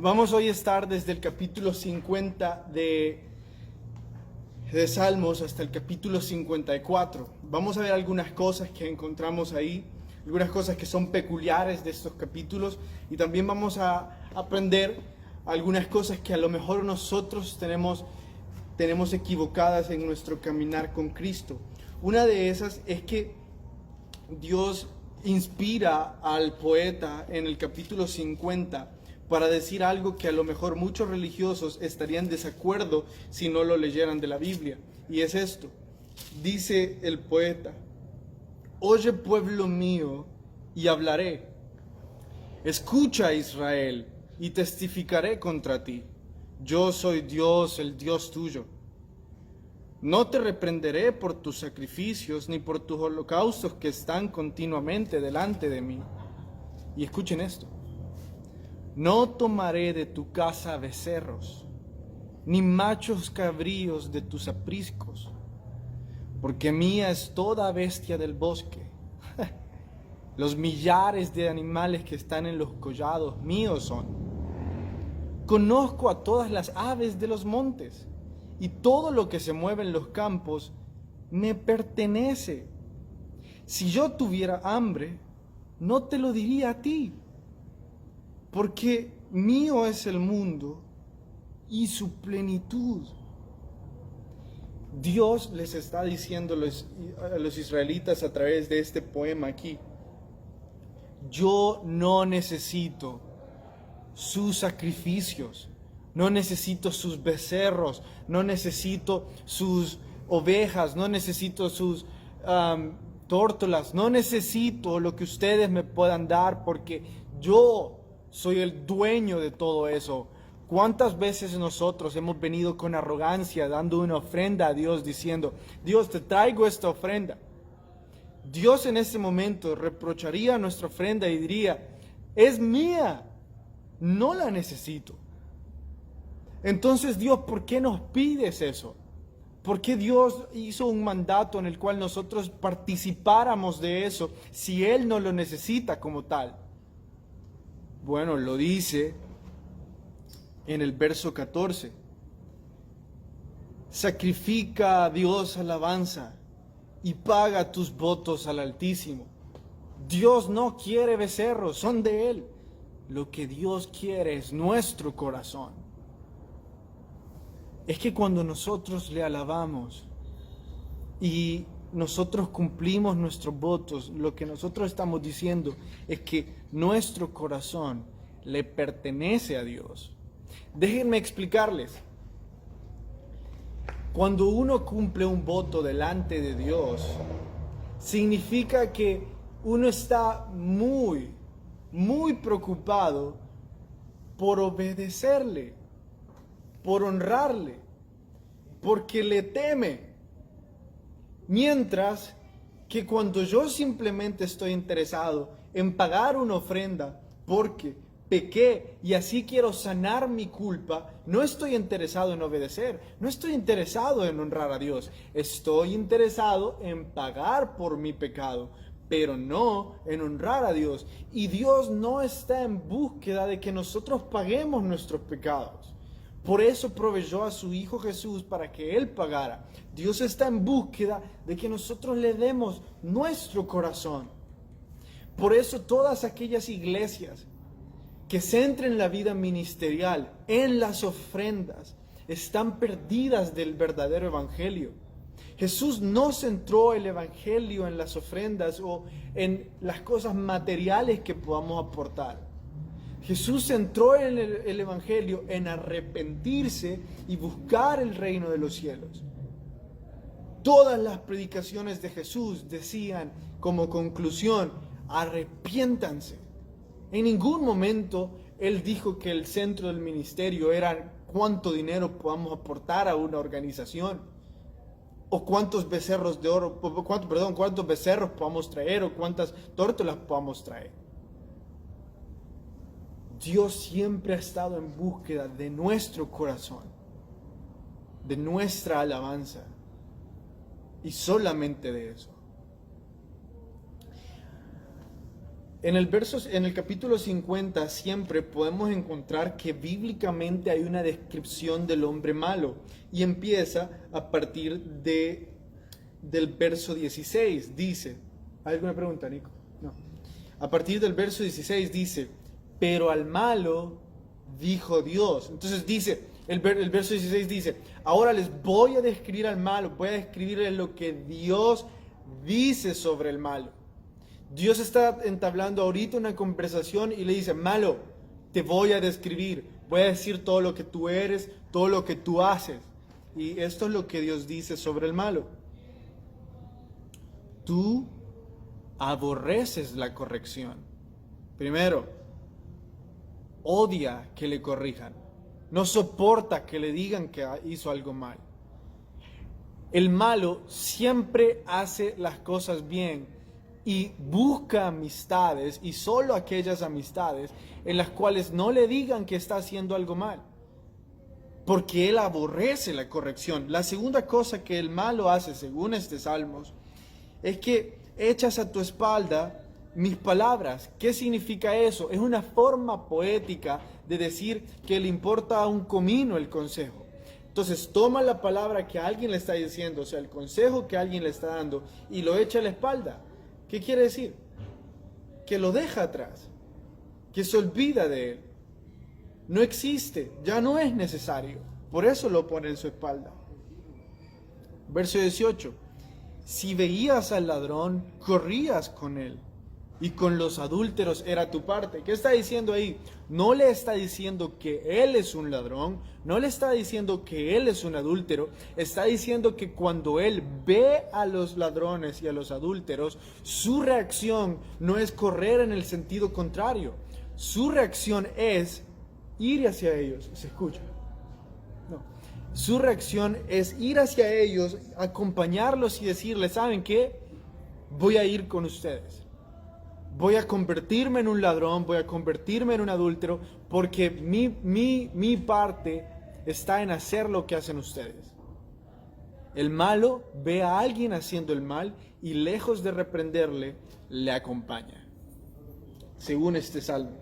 Vamos hoy a estar desde el capítulo 50 de Salmos hasta el capítulo 54. Vamos a ver algunas cosas que encontramos ahí, algunas cosas que son peculiares de estos capítulos, y también vamos a aprender algunas cosas que a lo mejor nosotros tenemos equivocadas en nuestro caminar con Cristo. Una de esas es que Dios inspira al poeta en el capítulo 50 para decir algo que a lo mejor muchos religiosos estarían en desacuerdo si no lo leyeran de la Biblia. Y es esto. Dice el poeta: oye, pueblo mío, y hablaré. Escucha, Israel, y testificaré contra ti. Yo soy Dios, el Dios tuyo. No te reprenderé por tus sacrificios ni por tus holocaustos que están continuamente delante de mí. Y escuchen esto: no tomaré de tu casa becerros, ni machos cabríos de tus apriscos, porque mía es toda bestia del bosque. Los millares de animales que están en los collados míos son. Conozco a todas las aves de los montes, y todo lo que se mueve en los campos me pertenece. Si yo tuviera hambre, no te lo diría a ti, porque mío es el mundo y su plenitud. Dios les está diciendo a los israelitas a través de este poema aquí: yo no necesito sus sacrificios, no necesito sus becerros, no necesito sus ovejas, no necesito sus tórtolas, no necesito lo que ustedes me puedan dar, porque yo soy el dueño de todo eso. ¿Cuántas veces nosotros hemos venido con arrogancia dando una ofrenda a Dios diciendo: Dios, te traigo esta ofrenda? Dios en ese momento reprocharía nuestra ofrenda y diría: es mía, no la necesito. Entonces, Dios, ¿por qué nos pides eso? ¿Por qué Dios hizo un mandato en el cual nosotros participáramos de eso si Él no lo necesita como tal? Bueno, lo dice en el verso 14. Sacrifica a Dios alabanza y paga tus votos al Altísimo. Dios no quiere becerros, son de Él. Lo que Dios quiere es nuestro corazón. Es que cuando nosotros le alabamos y nosotros cumplimos nuestros votos, lo que nosotros estamos diciendo es que nuestro corazón le pertenece a Dios. Déjenme explicarles. Cuando uno cumple un voto delante de Dios, significa que uno está muy preocupado por obedecerle, por honrarle, porque le teme. Mientras que cuando yo simplemente estoy interesado en pagar una ofrenda porque pequé y así quiero sanar mi culpa, no estoy interesado en obedecer, no estoy interesado en honrar a Dios, estoy interesado en pagar por mi pecado, pero no en honrar a Dios. Y Dios no está en búsqueda de que nosotros paguemos nuestros pecados. Por eso proveyó a su Hijo Jesús para que Él pagara. Dios está en búsqueda de que nosotros le demos nuestro corazón. Por eso todas aquellas iglesias que centren la vida ministerial en las ofrendas están perdidas del verdadero evangelio. Jesús no centró el evangelio en las ofrendas o en las cosas materiales que podamos aportar. Jesús centró el evangelio en arrepentirse y buscar el reino de los cielos. Todas las predicaciones de Jesús decían como conclusión: arrepiéntanse. En ningún momento Él dijo que el centro del ministerio era cuánto dinero podamos aportar a una organización, o cuántos becerros de oro, cuántos becerros podamos traer, o cuántas tórtolas podamos traer. Dios siempre ha estado en búsqueda de nuestro corazón, de nuestra alabanza, y solamente de eso. En el capítulo 50 siempre podemos encontrar que bíblicamente hay una descripción del hombre malo y empieza a partir del verso 16. Dice, ¿hay alguna pregunta, Nico? No. A partir del verso 16 dice, pero al malo dijo Dios. Entonces dice, el verso 16 dice, ahora les voy a describir al malo, voy a describirles lo que Dios dice sobre el malo. Dios está entablando ahorita una conversación y le dice, malo, te voy a describir, voy a decir todo lo que tú eres, todo lo que tú haces. Y esto es lo que Dios dice sobre el malo. Tú aborreces la corrección. Primero, odia que le corrijan. No soporta que le digan que hizo algo mal. El malo siempre hace las cosas bien y busca amistades, y solo aquellas amistades en las cuales no le digan que está haciendo algo mal, porque él aborrece la corrección. La segunda cosa que el malo hace, según este Salmos, es que echas a tu espalda mis palabras. ¿Qué significa eso? Es una forma poética de decir que le importa a un comino el consejo. Entonces toma la palabra que alguien le está diciendo, o sea, el consejo que alguien le está dando, y lo echa a la espalda. ¿Qué quiere decir? Que lo deja atrás, que se olvida de él. No existe, ya no es necesario. Por eso lo pone en su espalda. Verso 18. Si veías al ladrón, corrías con él, y con los adúlteros era tu parte. ¿Qué está diciendo ahí? No le está diciendo que él es un ladrón, no le está diciendo que él es un adúltero, está diciendo que cuando él ve a los ladrones y a los adúlteros, su reacción no es correr en el sentido contrario, su reacción es ir hacia ellos. ¿Se escucha? No. Su reacción es ir hacia ellos, acompañarlos y decirles, ¿saben qué? Voy a ir con ustedes. Voy a convertirme en un ladrón, voy a convertirme en un adúltero, porque mi parte está en hacer lo que hacen ustedes. El malo ve a alguien haciendo el mal y lejos de reprenderle, le acompaña. Según este salmo.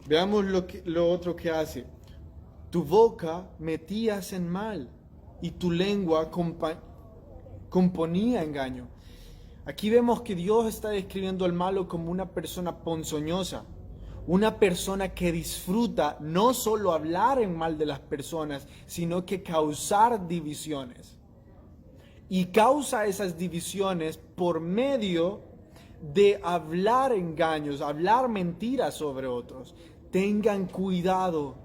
Veamos lo otro que hace. Tu boca metías en mal y tu lengua componía engaño. Aquí vemos que Dios está describiendo al malo como una persona ponzoñosa, una persona que disfruta no solo hablar en mal de las personas, sino que causar divisiones. Y causa esas divisiones por medio de hablar engaños, hablar mentiras sobre otros. Tengan cuidado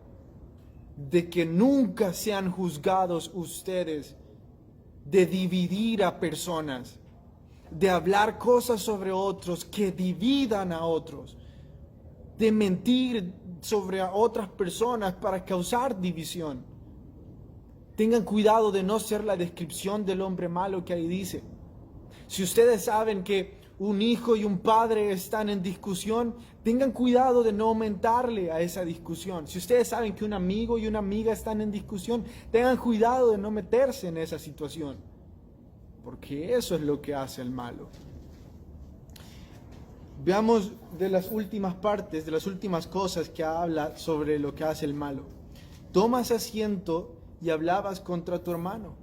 de que nunca sean juzgados ustedes de dividir a personas, de hablar cosas sobre otros que dividan a otros, de mentir sobre otras personas para causar división. Tengan cuidado de no ser la descripción del hombre malo que ahí dice. Si ustedes saben que un hijo y un padre están en discusión, tengan cuidado de no aumentarle a esa discusión. Si ustedes saben que un amigo y una amiga están en discusión, tengan cuidado de no meterse en esa situación, porque eso es lo que hace el malo. Veamos de las últimas partes, de las últimas cosas que habla sobre lo que hace el malo. Tomas asiento y hablabas contra tu hermano,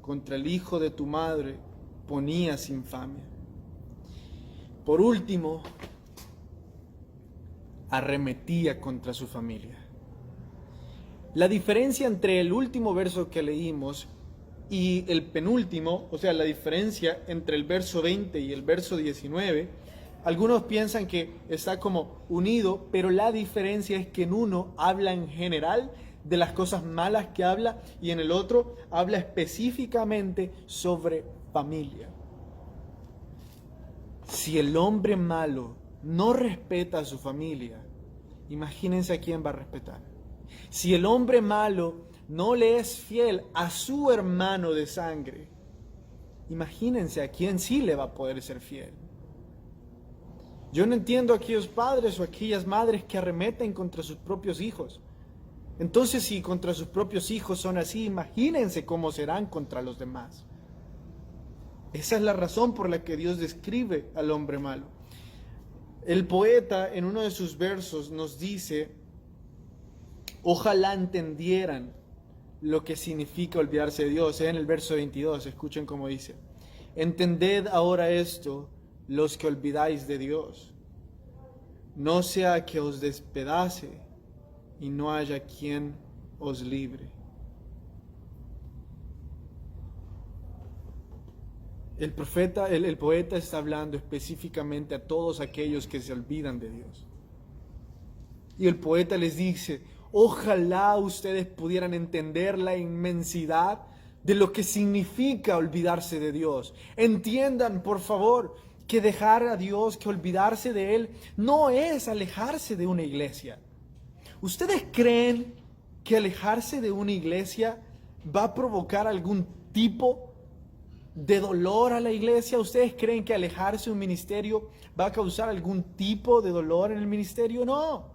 contra el hijo de tu madre ponías infamia. Por último, arremetía contra su familia. La diferencia entre el último verso que leímos y el penúltimo, o sea, la diferencia entre el verso 20 y el verso 19, algunos piensan que está como unido, pero la diferencia es que en uno habla en general de las cosas malas que habla y en el otro habla específicamente sobre familia. Si el hombre malo no respeta a su familia, imagínense a quién va a respetar. Si el hombre malo no le es fiel a su hermano de sangre, imagínense a quién sí le va a poder ser fiel. Yo no entiendo a aquellos padres o aquellas madres que arremeten contra sus propios hijos. Entonces, si contra sus propios hijos son así, imagínense cómo serán contra los demás. Esa es la razón por la que Dios describe al hombre malo. El poeta en uno de sus versos nos dice, ojalá entendieran lo que significa olvidarse de Dios. En el verso 22, escuchen cómo dice, entended ahora esto, los que olvidáis de Dios, no sea que os despedace y no haya quien os libre. El poeta está hablando específicamente a todos aquellos que se olvidan de Dios. Y el poeta les dice, ojalá ustedes pudieran entender la inmensidad de lo que significa olvidarse de Dios. Entiendan, por favor, que dejar a Dios, que olvidarse de Él, no es alejarse de una iglesia. ¿Ustedes creen que alejarse de una iglesia va a provocar algún tipo de dolor a la iglesia? ¿Ustedes creen que alejarse de un ministerio va a causar algún tipo de dolor en el ministerio? No.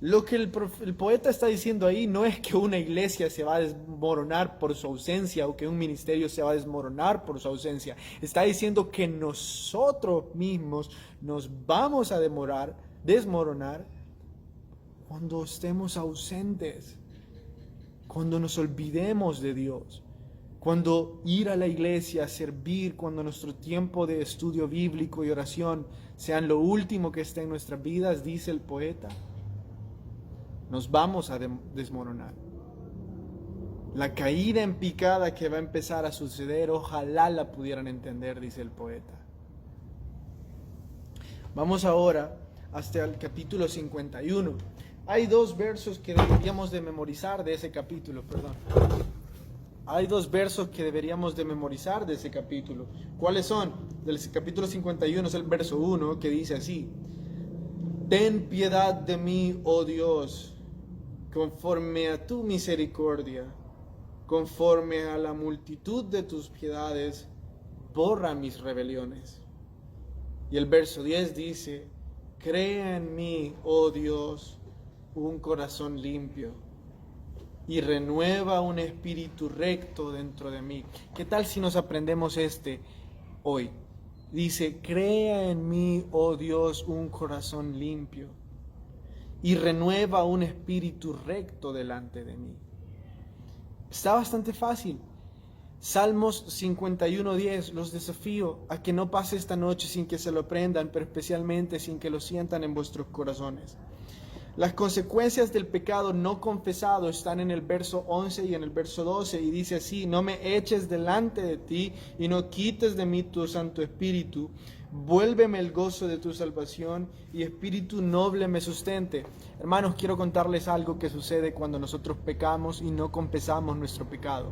Lo que el poeta está diciendo ahí no es que una iglesia se va a desmoronar por su ausencia o que un ministerio se va a desmoronar por su ausencia. Está diciendo que nosotros mismos nos vamos a desmoronar cuando estemos ausentes, cuando nos olvidemos de Dios, cuando ir a la iglesia, servir, cuando nuestro tiempo de estudio bíblico y oración sean lo último que esté en nuestras vidas, dice el poeta. Nos vamos a desmoronar. La caída en picada que va a empezar a suceder, ojalá la pudieran entender, dice el poeta. Vamos ahora hasta el capítulo 51. Hay dos versos que deberíamos de memorizar de ese capítulo, Hay dos versos que deberíamos de memorizar de ese capítulo. ¿Cuáles son? Del capítulo 51 es el verso 1 que dice así: ten piedad de mí, oh Dios, conforme a tu misericordia, conforme a la multitud de tus piedades, borra mis rebeliones. Y el verso 10 dice: crea en mí, oh Dios, un corazón limpio y renueva un espíritu recto dentro de mí. ¿Qué tal si nos aprendemos hoy? Dice: crea en mí, oh Dios, un corazón limpio y renueva un espíritu recto delante de mí. Está bastante fácil. Salmos 51:10, los desafío a que no pase esta noche sin que se lo aprendan, pero especialmente sin que lo sientan en vuestros corazones. Las consecuencias del pecado no confesado están en el verso 11 y en el verso 12, y dice así: no me eches delante de ti y no quites de mí tu Santo Espíritu. Vuélveme el gozo de tu salvación y espíritu noble me sustente. Hermanos, quiero contarles algo que sucede cuando nosotros pecamos y no confesamos nuestro pecado.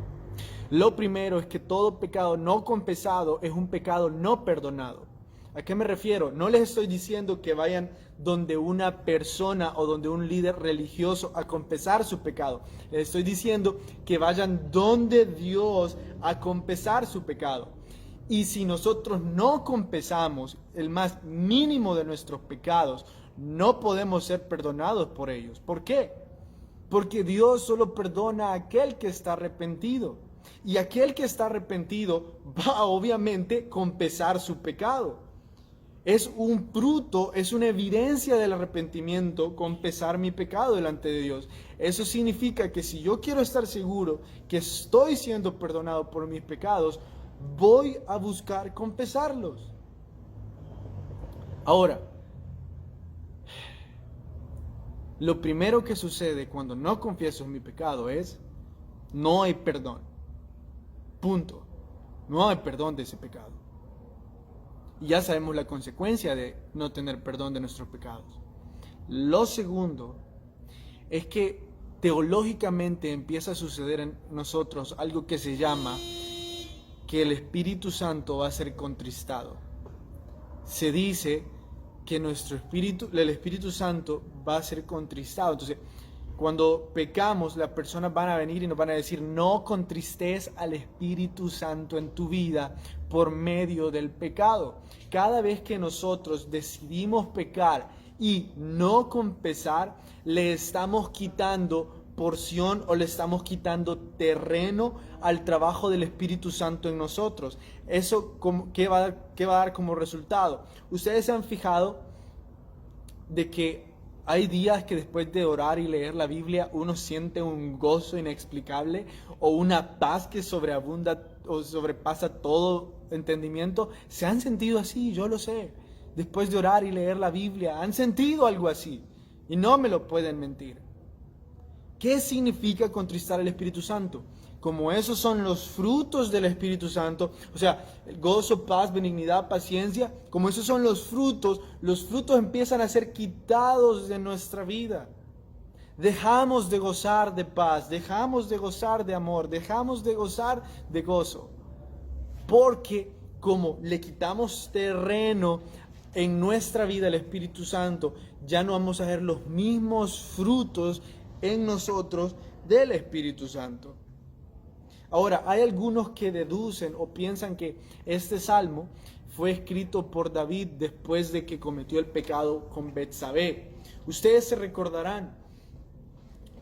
Lo primero es que todo pecado no confesado es un pecado no perdonado. ¿A qué me refiero? No les estoy diciendo que vayan donde una persona o donde un líder religioso a confesar su pecado. Les estoy diciendo que vayan donde Dios a confesar su pecado. Y si nosotros no confesamos el más mínimo de nuestros pecados, no podemos ser perdonados por ellos. ¿Por qué? Porque Dios solo perdona a aquel que está arrepentido. Y aquel que está arrepentido va a obviamente confesar su pecado. Es un fruto, es una evidencia del arrepentimiento, confesar mi pecado delante de Dios. Eso significa que si yo quiero estar seguro que estoy siendo perdonado por mis pecados, voy a buscar confesarlos. Ahora, lo primero que sucede cuando no confieso mi pecado es: no hay perdón. Punto. No hay perdón de ese pecado. Y ya sabemos la consecuencia de no tener perdón de nuestros pecados. Lo segundo es que teológicamente empieza a suceder en nosotros algo que se llama que el Espíritu Santo va a ser contristado. Se dice que el Espíritu Santo va a ser contristado. Entonces, cuando pecamos, las personas van a venir y nos van a decir: no contristes al Espíritu Santo en tu vida por medio del pecado. Cada vez que nosotros decidimos pecar y no confesar, le estamos quitando porción o le estamos quitando terreno al trabajo del Espíritu Santo en nosotros? ¿Eso qué va a dar como resultado? Ustedes se han fijado de que hay días que después de orar y leer la Biblia uno siente un gozo inexplicable o una paz que sobreabunda o sobrepasa todo entendimiento. ¿Se han sentido así? Yo lo sé. Después de orar y leer la Biblia, han sentido algo así y no me lo pueden mentir. ¿Qué significa contristar al Espíritu Santo? Como esos son los frutos del Espíritu Santo, o sea, el gozo, paz, benignidad, paciencia, como esos son los frutos empiezan a ser quitados de nuestra vida. Dejamos de gozar de paz, dejamos de gozar de amor, dejamos de gozar de gozo. Porque como le quitamos terreno en nuestra vida al Espíritu Santo, ya no vamos a ver los mismos frutos en nosotros del Espíritu Santo. Ahora, hay algunos que deducen o piensan que este salmo fue escrito por David después de que cometió el pecado con Betsabé. Ustedes se recordarán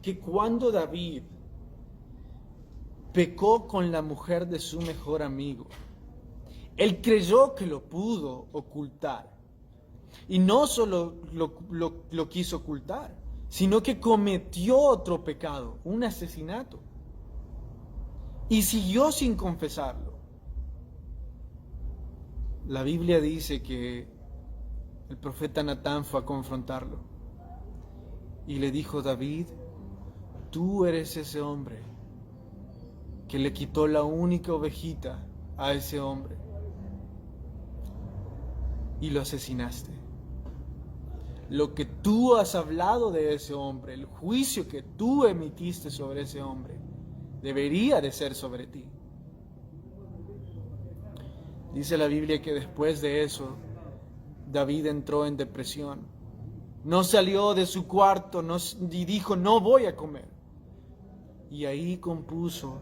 que cuando David pecó con la mujer de su mejor amigo, él creyó que lo pudo ocultar. Y no solo lo quiso ocultar, sino que cometió otro pecado, un asesinato. Y siguió sin confesarlo. La Biblia dice que el profeta Natán fue a confrontarlo. Y le dijo: David, tú eres ese hombre que le quitó la única ovejita a ese hombre. Y lo asesinaste. Lo que tú has hablado de ese hombre, el juicio que tú emitiste sobre ese hombre, debería de ser sobre ti. Dice la Biblia que después de eso, David entró en depresión. No salió de su cuarto y dijo: no voy a comer. Y ahí compuso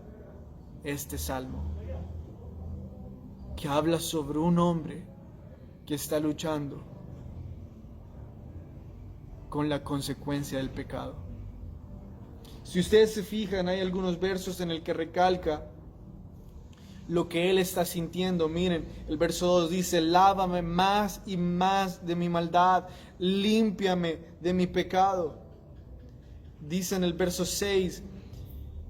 este salmo, que habla sobre un hombre que está luchando con la consecuencia del pecado. Si ustedes se fijan, hay algunos versos en el que recalca lo que él está sintiendo. Miren, el verso 2 dice: lávame más y más de mi maldad, límpiame de mi pecado. Dice en el verso 6: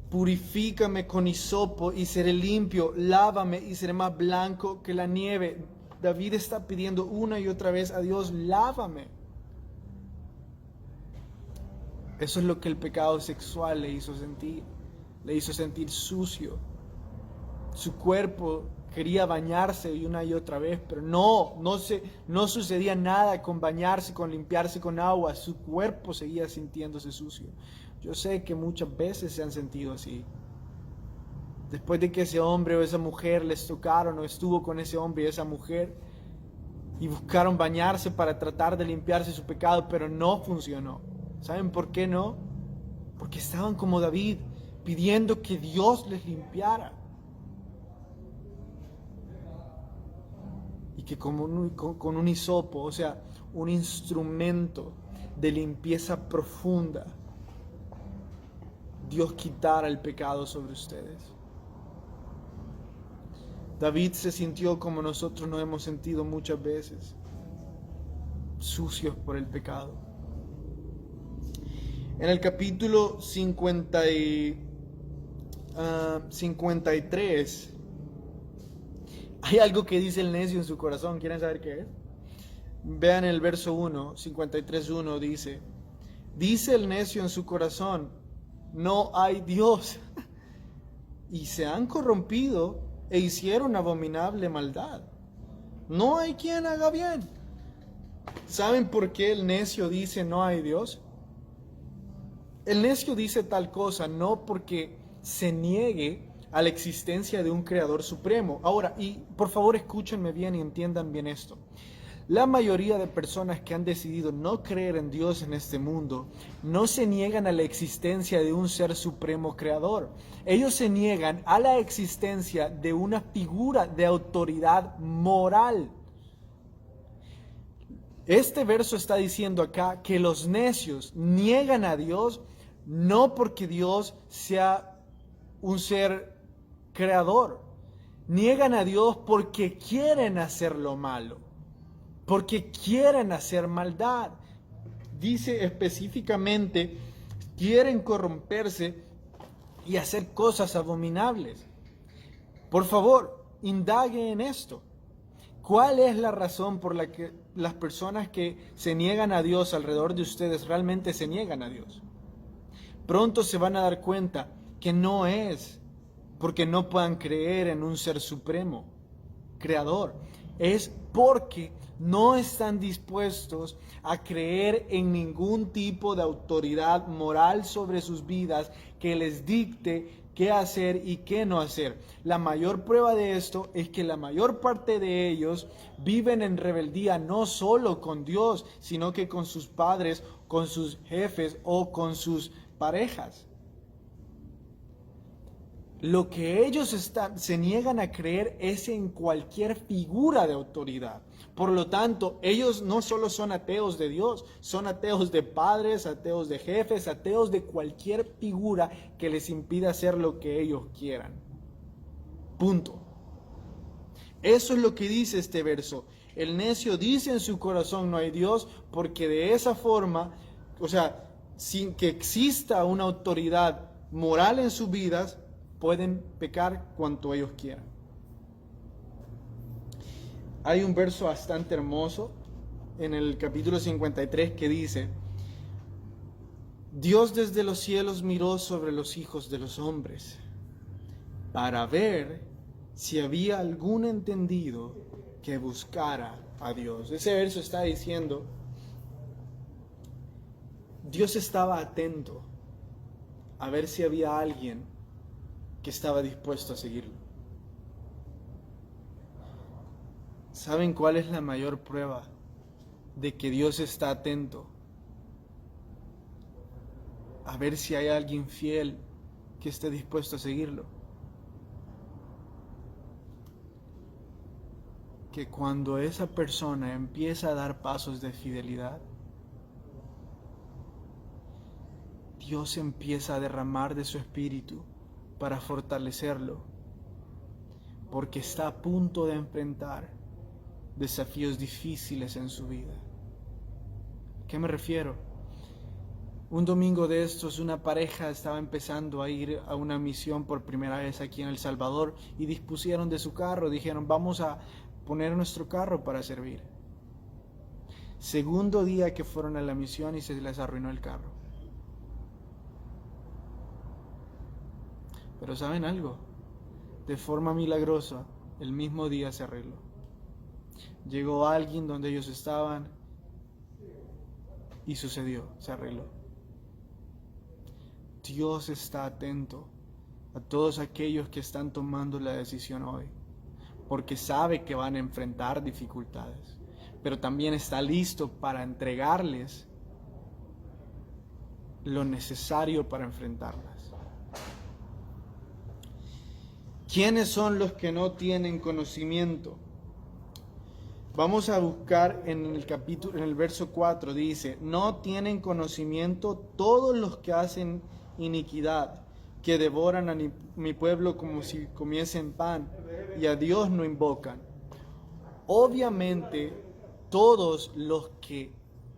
purifícame con hisopo y seré limpio, lávame y seré más blanco que la nieve. David está pidiendo una y otra vez a Dios: lávame. Eso es lo que el pecado sexual le hizo sentir sucio. Su cuerpo quería bañarse una y otra vez, pero no sucedía nada con bañarse, con limpiarse con agua. Su cuerpo seguía sintiéndose sucio. Yo sé que muchas veces se han sentido así. Después de que ese hombre o esa mujer les tocaron o estuvo con ese hombre y esa mujer y buscaron bañarse para tratar de limpiarse su pecado, pero no funcionó. ¿Saben por qué no? Porque estaban como David, pidiendo que Dios les limpiara. Y que con un hisopo, o sea, un instrumento de limpieza profunda, Dios quitara el pecado sobre ustedes. David se sintió como nosotros nos hemos sentido muchas veces, sucios por el pecado. En el capítulo 53 hay algo que dice el necio en su corazón. ¿Quieren saber qué es? Vean el verso 1, 53:1 dice: dice el necio en su corazón, no hay Dios, y se han corrompido e hicieron abominable maldad. No hay quien haga bien. ¿Saben por qué el necio dice no hay Dios? El necio dice tal cosa no porque se niegue a la existencia de un creador supremo. Ahora, y por favor escúchenme bien y entiendan bien esto. La mayoría de personas que han decidido no creer en Dios en este mundo no se niegan a la existencia de un ser supremo creador. Ellos se niegan a la existencia de una figura de autoridad moral. Este verso está diciendo acá que los necios niegan a Dios no porque Dios sea un ser creador. Niegan a Dios porque quieren hacer lo malo, porque quieren hacer maldad. Dice específicamente, quieren corromperse y hacer cosas abominables. Por favor, indague en esto. ¿Cuál es la razón por la que las personas que se niegan a Dios alrededor de ustedes realmente se niegan a Dios? Pronto se van a dar cuenta que no es porque no puedan creer en un ser supremo, creador. Es porque no están dispuestos a creer en ningún tipo de autoridad moral sobre sus vidas que les dicte qué hacer y qué no hacer. La mayor prueba de esto es que la mayor parte de ellos viven en rebeldía no solo con Dios, sino que con sus padres, con sus jefes o con sus parejas. Lo que ellos se niegan a creer es en cualquier figura de autoridad. Por lo tanto, ellos no solo son ateos de Dios, son ateos de padres, ateos de jefes, ateos de cualquier figura que les impida hacer lo que ellos quieran. Punto. Eso es lo que dice este verso. El necio dice en su corazón no hay Dios, porque de esa forma, sin que exista una autoridad moral en sus vidas, pueden pecar cuanto ellos quieran. Hay un verso bastante hermoso en el capítulo 53 que dice: Dios desde los cielos miró sobre los hijos de los hombres para ver si había algún entendido que buscara a Dios. Ese verso está diciendo, Dios estaba atento a ver si había alguien que estaba dispuesto a seguirlo. ¿Saben cuál es la mayor prueba de que Dios está atento a ver si hay alguien fiel que esté dispuesto a seguirlo? Que cuando esa persona empieza a dar pasos de fidelidad, Dios empieza a derramar de su espíritu para fortalecerlo, porque está a punto de enfrentar desafíos difíciles en su vida. ¿A qué me refiero? Un domingo de estos, una pareja estaba empezando a ir a una misión por primera vez aquí en El Salvador y dispusieron de su carro, dijeron, vamos a poner nuestro carro para servir. Segundo día que fueron a la misión y se les arruinó el carro. Pero ¿saben algo? De forma milagrosa, el mismo día se arregló. Llegó alguien donde ellos estaban y sucedió, se arregló. Dios está atento a todos aquellos que están tomando la decisión hoy, porque sabe que van a enfrentar dificultades, pero también está listo para entregarles lo necesario para enfrentarlas. ¿Quiénes son los que no tienen conocimiento? Vamos a buscar en el verso 4, dice, no tienen conocimiento todos los que hacen iniquidad, que devoran a mi pueblo como si comiesen pan, y a Dios no invocan. Obviamente, todos los que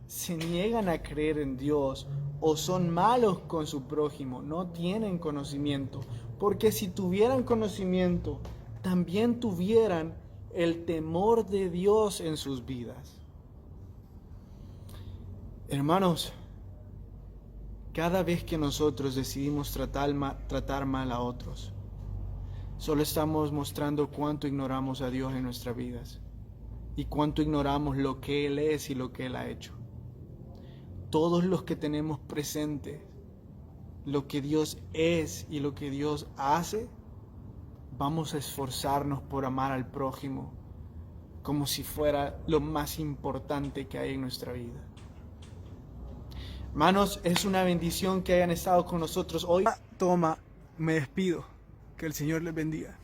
se niegan a creer en Dios o son malos con su prójimo no tienen conocimiento, porque si tuvieran conocimiento, también tuvieran el temor de Dios en sus vidas. Hermanos, cada vez que nosotros decidimos tratar mal a otros, solo estamos mostrando cuánto ignoramos a Dios en nuestras vidas y cuánto ignoramos lo que Él es y lo que Él ha hecho. Todos los que tenemos presente lo que Dios es y lo que Dios hace, vamos a esforzarnos por amar al prójimo como si fuera lo más importante que hay en nuestra vida. Hermanos, es una bendición que hayan estado con nosotros hoy. Me despido. Que el Señor les bendiga.